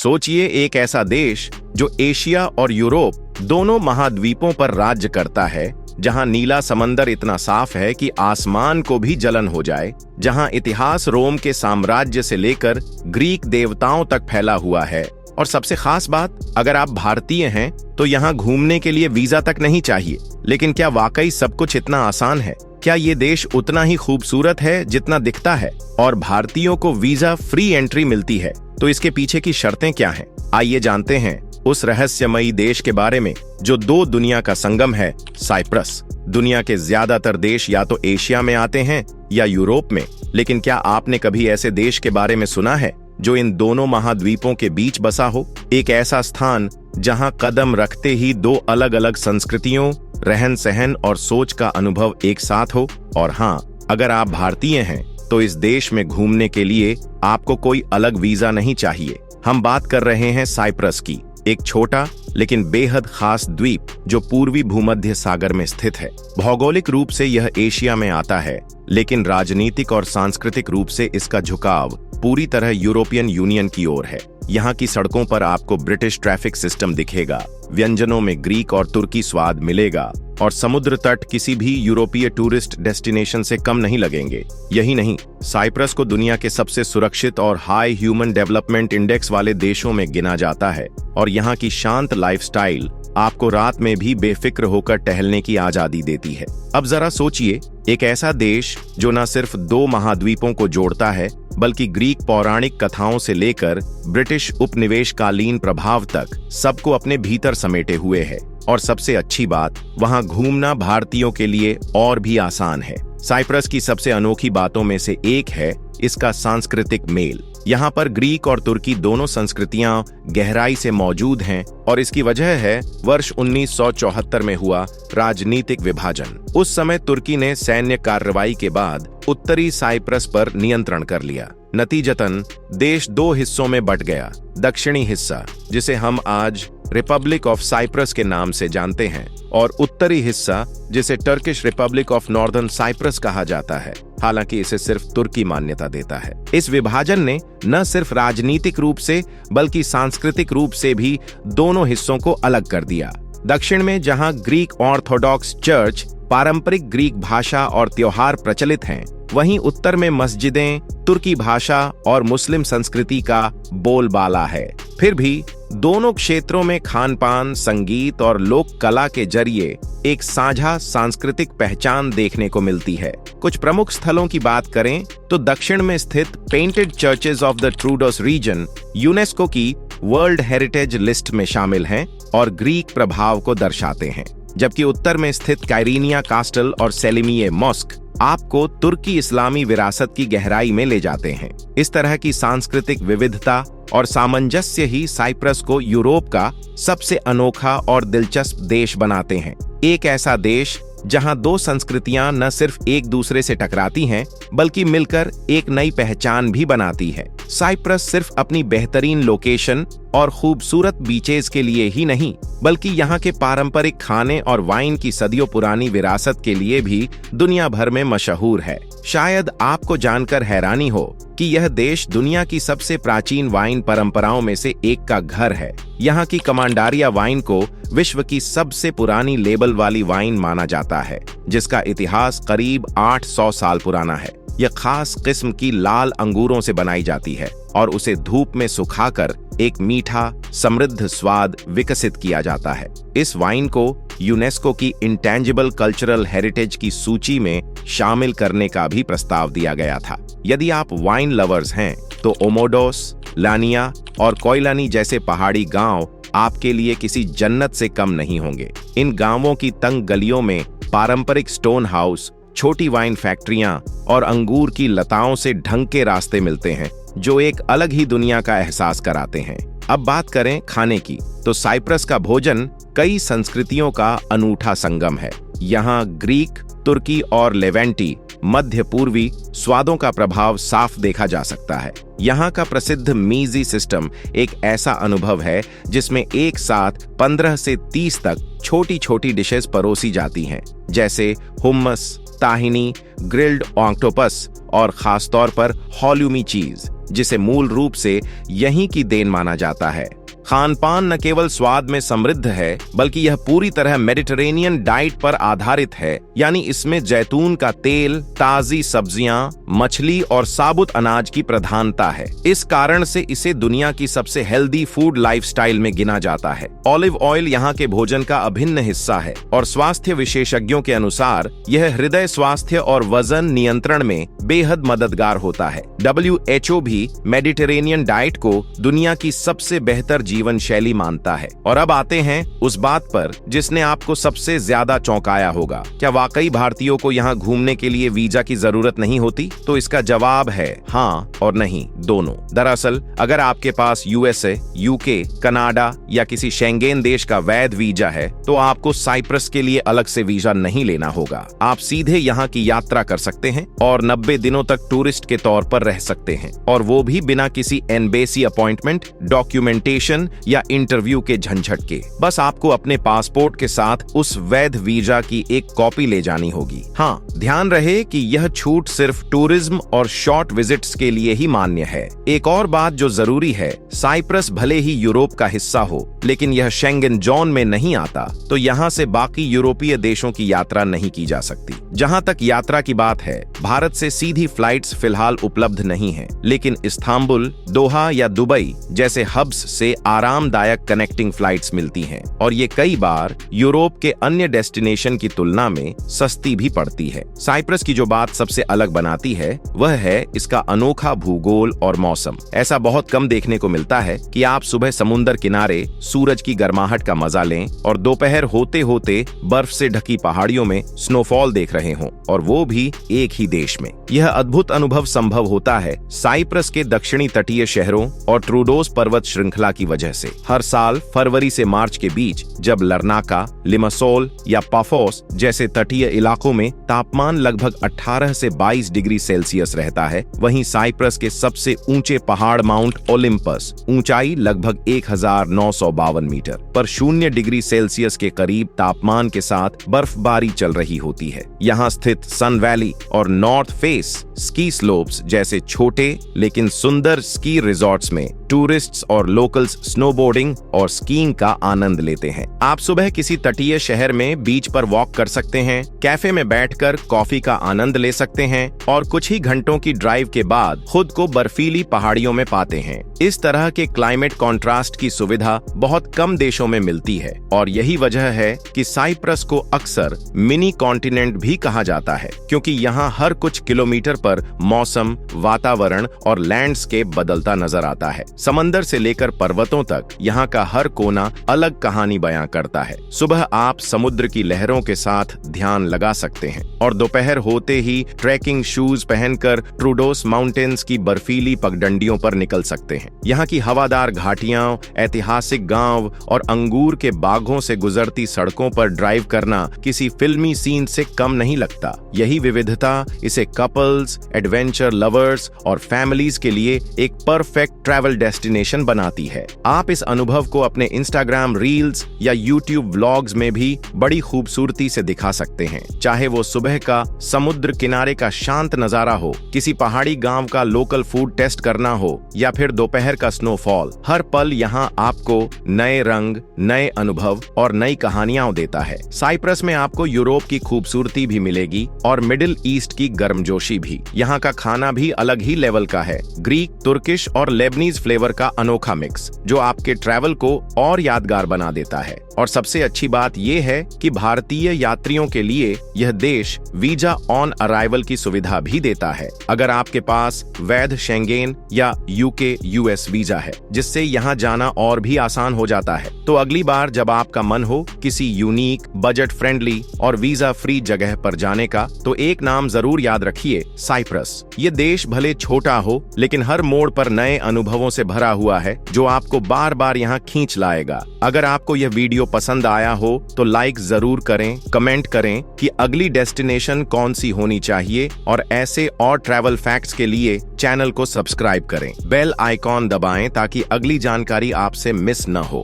सोचिए, एक ऐसा देश जो एशिया और यूरोप दोनों महाद्वीपों पर राज्य करता है, जहां नीला समंदर इतना साफ है कि आसमान को भी जलन हो जाए, जहां इतिहास रोम के साम्राज्य से लेकर ग्रीक देवताओं तक फैला हुआ है। और सबसे खास बात, अगर आप भारतीय हैं तो यहाँ घूमने के लिए वीजा तक नहीं चाहिए। लेकिन क्या वाकई सब कुछ इतना आसान है? क्या ये देश उतना ही खूबसूरत है जितना दिखता है और भारतीयों को वीजा फ्री एंट्री मिलती है? तो इसके पीछे की शर्तें क्या हैं? आइए जानते हैं उस रहस्यमयी देश के बारे में जो दो दुनिया का संगम है, साइप्रस। दुनिया के ज्यादातर देश या तो एशिया में आते हैं या यूरोप में, लेकिन क्या आपने कभी ऐसे देश के बारे में सुना है जो इन दोनों महाद्वीपों के बीच बसा हो? एक ऐसा स्थान जहां कदम रखते ही दो अलग अलग संस्कृतियों, रहन सहन और सोच का अनुभव एक साथ हो। और हाँ, अगर आप भारतीय हैं तो इस देश में घूमने के लिए आपको कोई अलग वीजा नहीं चाहिए। हम बात कर रहे हैं साइप्रस की, एक छोटा लेकिन बेहद खास द्वीप जो पूर्वी भूमध्य सागर में स्थित है। भौगोलिक रूप से यह एशिया में आता है, लेकिन राजनीतिक और सांस्कृतिक रूप से इसका झुकाव पूरी तरह यूरोपियन यूनियन की ओर है। यहाँ की सड़कों पर आपको ब्रिटिश ट्रैफिक सिस्टम दिखेगा, व्यंजनों में ग्रीक और तुर्की स्वाद मिलेगा, और समुद्र तट किसी भी यूरोपीय टूरिस्ट डेस्टिनेशन से कम नहीं लगेंगे। यही नहीं, साइप्रस को दुनिया के सबसे सुरक्षित और हाई ह्यूमन डेवलपमेंट इंडेक्स वाले देशों में गिना जाता है। और यहाँ की शांत लाइफस्टाइल आपको रात में भी बेफिक्र होकर टहलने की आजादी देती है। अब जरा सोचिए, एक ऐसा देश जो न सिर्फ दो महाद्वीपों को जोड़ता है, बल्कि ग्रीक पौराणिक कथाओं से लेकर ब्रिटिश उपनिवेशकालीन प्रभाव तक सबको अपने भीतर समेटे हुए है। और सबसे अच्छी बात, वहां घूमना भारतीयों के लिए और भी आसान है। साइप्रस की सबसे अनोखी बातों में से एक है इसका सांस्कृतिक मेल। यहाँ पर ग्रीक और तुर्की दोनों संस्कृतियां गहराई से मौजूद हैं, और इसकी वजह है वर्ष 1974 में हुआ राजनीतिक विभाजन। उस समय तुर्की ने सैन्य कार्रवाई के बाद उत्तरी साइप्रस पर नियंत्रण कर लिया। नतीजतन देश दो हिस्सों में बंट गया। दक्षिणी हिस्सा, जिसे हम आज रिपब्लिक ऑफ साइप्रस के नाम से जानते हैं, और उत्तरी हिस्सा जिसे Turkish Republic of Northern Cyprus कहा जाता है, हालांकि इसे सिर्फ तुर्की मान्यता देता है। इस विभाजन ने न सिर्फ राजनीतिक रूप से बल्कि सांस्कृतिक रूप से भी दोनों हिस्सों को अलग कर दिया। दक्षिण में जहां ग्रीक ऑर्थोडॉक्स चर्च, पारंपरिक ग्रीक भाषा और त्योहार प्रचलित हैं, वहीं उत्तर में मस्जिदें, तुर्की भाषा और मुस्लिम संस्कृति का बोलबाला है। फिर भी दोनों क्षेत्रों में खान-पान, संगीत और लोक कला के जरिए एक साझा सांस्कृतिक पहचान देखने को मिलती है। कुछ प्रमुख स्थलों की बात करें तो दक्षिण में स्थित painted churches of the Troodos region UNESCO की वर्ल्ड हेरिटेज लिस्ट में शामिल हैं और ग्रीक प्रभाव को दर्शाते हैं, जबकि उत्तर में स्थित काइरिनिया कास्टल और सेलिमिये मॉस्क आपको तुर्की इस्लामी विरासत की गहराई में ले जाते हैं। इस तरह की सांस्कृतिक विविधता और सामंजस्य ही साइप्रस को यूरोप का सबसे अनोखा और दिलचस्प देश बनाते हैं। एक ऐसा देश जहां दो संस्कृतियां न सिर्फ एक दूसरे से टकराती हैं, बल्कि मिलकर एक नई पहचान भी बनाती है। साइप्रस सिर्फ अपनी बेहतरीन लोकेशन और खूबसूरत बीचेस के लिए ही नहीं, बल्कि यहाँ के पारंपरिक खाने और वाइन की सदियों पुरानी विरासत के लिए भी दुनिया भर में मशहूर है। शायद आपको जानकर हैरानी हो कि यह देश दुनिया की सबसे प्राचीन वाइन परंपराओं में से एक का घर है। यहाँ की कमांडारिया वाइन को विश्व की सबसे पुरानी लेबल वाली वाइन माना जाता है, जिसका इतिहास करीब 800 साल पुराना है। यह खास किस्म की लाल अंगूरों से बनाई जाती है और उसे धूप में सुखाकर एक मीठा, समृद्ध स्वाद विकसित किया जाता है। इस वाइन को यूनेस्को की इंटेंजिबल कल्चरल हेरिटेज की सूची में शामिल करने का भी प्रस्ताव दिया गया था। यदि आप वाइन लवर्स हैं तो ओमोडोस, लानिया और कोयलानी जैसे पहाड़ी गांव आपके लिए किसी जन्नत से कम नहीं होंगे। इन गांवों की तंग गलियों में पारंपरिक स्टोन हाउस, छोटी वाइन फैक्ट्रियां और अंगूर की लताओं से ढंग के रास्ते मिलते हैं, जो एक अलग ही दुनिया का एहसास कराते हैं। अब बात करें खाने की, तो साइप्रस का भोजन कई संस्कृतियों का अनूठा संगम है। यहाँ ग्रीक, तुर्की और लेवेंटी मध्य पूर्वी स्वादों का प्रभाव साफ देखा जा सकता है। यहाँ का प्रसिद्ध मीज़ी सिस्टम एक ऐसा अनुभव है जिसमें एक साथ 15 से 30 तक छोटी छोटी डिशेस परोसी जाती हैं, जैसे हुम्मस, ताहिनी, ग्रिल्ड ऑक्टोपस और खासतौर पर हॉल्यूमी चीज, जिसे मूल रूप से यहीं की देन माना जाता है। खान पान न केवल स्वाद में समृद्ध है, बल्कि यह पूरी तरह मेडिटेरेनियन डाइट पर आधारित है, यानी इसमें जैतून का तेल, ताजी सब्जियां, मछली और साबुत अनाज की प्रधानता है। इस कारण से इसे दुनिया की सबसे हेल्दी फूड लाइफस्टाइल में गिना जाता है। ऑलिव ऑयल यहाँ के भोजन का अभिन्न हिस्सा है और स्वास्थ्य विशेषज्ञों के अनुसार यह हृदय स्वास्थ्य और वजन नियंत्रण में बेहद मददगार होता है। WHO भी मेडिटेरेनियन डाइट को दुनिया की सबसे बेहतर जीवन शैली मानता है। और अब आते हैं उस बात पर जिसने आपको सबसे ज्यादा चौंकाया होगा। क्या वाकई भारतीयों को यहाँ घूमने के लिए वीजा की जरूरत नहीं होती? तो इसका जवाब है हाँ और नहीं, दोनों। दरअसल अगर आपके पास USA, UK, कनाडा या किसी शेंगेन देश का वैध वीजा है तो आपको साइप्रस के लिए अलग से वीजा नहीं लेना होगा। आप सीधे यहाँ की यात्रा कर सकते हैं और 90 दिनों तक टूरिस्ट के तौर पर रह सकते हैं, और वो भी बिना किसी एम्बेसी अपॉइंटमेंट, डॉक्यूमेंटेशन या इंटरव्यू के झंझट के। बस आपको अपने पासपोर्ट के साथ उस वैध वीजा की एक कॉपी ले जानी होगी। हाँ, ध्यान रहे कि यह छूट सिर्फ टूरिज्म और शॉर्ट विजिट्स के लिए ही मान्य है। एक और बात जो जरूरी है, साइप्रस भले ही यूरोप का हिस्सा हो, लेकिन यह शेंगेन जोन में नहीं आता, तो यहाँ से बाकी यूरोपीय देशों की यात्रा नहीं की जा सकती। जहाँ तक यात्रा की बात है, भारत से सीधी फ्लाइट्स फिलहाल उपलब्ध नहीं है, लेकिन इस्तांबुल, दोहा या दुबई जैसे हब्स से आरामदायक कनेक्टिंग फ्लाइट्स मिलती हैं, और ये कई बार यूरोप के अन्य डेस्टिनेशन की तुलना में सस्ती भी पड़ती है। साइप्रस की जो बात सबसे अलग बनाती है वह है इसका अनोखा भूगोल और मौसम। ऐसा बहुत कम देखने को मिलता है कि आप सुबह समुद्र किनारे सूरज की गर्माहट का मजा लें और दोपहर होते होते बर्फ से ढकी पहाड़ियों में स्नोफॉल देख रहे हों, और वो भी एक ही देश में। यह अद्भुत अनुभव संभव होता है साइप्रस के दक्षिणी तटीय शहरों और ट्रूडोस पर्वत श्रृंखला की वजह से। हर साल फरवरी से मार्च के बीच जब लर्नाका, लिमासोल या पाफोस जैसे तटीय इलाकों में तापमान लगभग 18 से 22 डिग्री सेल्सियस रहता है, वहीं साइप्रस के सबसे ऊंचे पहाड़ माउंट ओलिम्पस, ऊंचाई लगभग 1952 मीटर पर 0 डिग्री सेल्सियस के करीब तापमान के साथ बर्फबारी चल रही होती है। यहाँ स्थित सन वैली और नॉर्थ फेस स्की स्लोप्स जैसे छोटे लेकिन सुंदर स्की रिजॉर्ट्स में टूरिस्ट्स और लोकल्स स्नोबोर्डिंग और स्कीइंग का आनंद लेते हैं। आप सुबह किसी तटीय शहर में बीच पर वॉक कर सकते हैं, कैफे में बैठकर कॉफी का आनंद ले सकते हैं और कुछ ही घंटों की ड्राइव के बाद खुद को बर्फीली पहाड़ियों में पाते हैं। इस तरह के क्लाइमेट कॉन्ट्रास्ट की सुविधा बहुत कम देशों में मिलती है, और यही वजह है कि साइप्रस को अक्सर मिनी कॉन्टिनेंट भी कहा जाता है, क्योंकि यहाँ हर कुछ किलोमीटर पर मौसम, वातावरण और लैंडस्केप बदलता नजर आता है। समंदर से लेकर पर्वतों तक यहाँ का हर कोना अलग कहानी बयां करता है। सुबह आप समुद्र की लहरों के साथ ध्यान लगा सकते हैं और दोपहर होते ही ट्रैकिंग शूज पहनकर ट्रूडोस माउंटेन्स की बर्फीली पगडंडियों पर निकल सकते हैं। यहाँ की हवादार घाटियां, ऐतिहासिक गांव और अंगूर के बागों से गुजरती सड़कों पर ड्राइव करना किसी फिल्मी सीन से कम नहीं लगता। यही विविधता इसे कपल्स, एडवेंचर लवर्स और फैमिलीज के लिए एक परफेक्ट ट्रैवल डेस्टिनेशन बनाती है। आप इस अनुभव को अपने इंस्टाग्राम रील्स या यूट्यूब व्लॉग्स में भी बड़ी खूबसूरती से दिखा सकते हैं, चाहे वो सुबह का समुद्र किनारे का शांत नजारा हो, किसी पहाड़ी गांव का लोकल फूड टेस्ट करना हो या फिर दोपहर का स्नोफॉल। हर पल यहाँ आपको नए रंग, नए अनुभव और नई कहानियां देता है। साइप्रस में आपको यूरोप की खूबसूरती भी मिलेगी और मिडिल ईस्ट की गर्मजोशी भी। यहाँ का खाना भी अलग ही लेवल का है, ग्रीक, तुर्किश और लेबनीज फ्लेवर का अनोखा मिक्स, जो आपके ट्रैवल को और यादगार बना देता है। और सबसे अच्छी बात यह है कि भारतीय यात्रियों के लिए यह देश वीजा ऑन अराइवल की सुविधा भी देता है, अगर आपके पास वैध शेंगेन या UK US वीजा है, जिससे यहाँ जाना और भी आसान हो जाता है। तो अगली बार जब आपका मन हो किसी यूनिक, बजट फ्रेंडली और वीजा फ्री जगह पर जाने का, तो एक नाम जरूर याद रखिए, साइप्रस। ये देश भले छोटा हो, लेकिन हर मोड़ पर नए अनुभवों से भरा हुआ है, जो आपको बार बार यहाँ खींच लाएगा। अगर आपको यह वीडियो पसंद आया हो तो लाइक जरूर करें, कमेंट करें कि अगली डेस्टिनेशन कौन सी होनी चाहिए, और ऐसे और ट्रैवल फैक्ट्स के लिए चैनल को सब्सक्राइब करें। बेल आइकॉन दबाएं ताकि अगली जानकारी आपसे मिस न हो।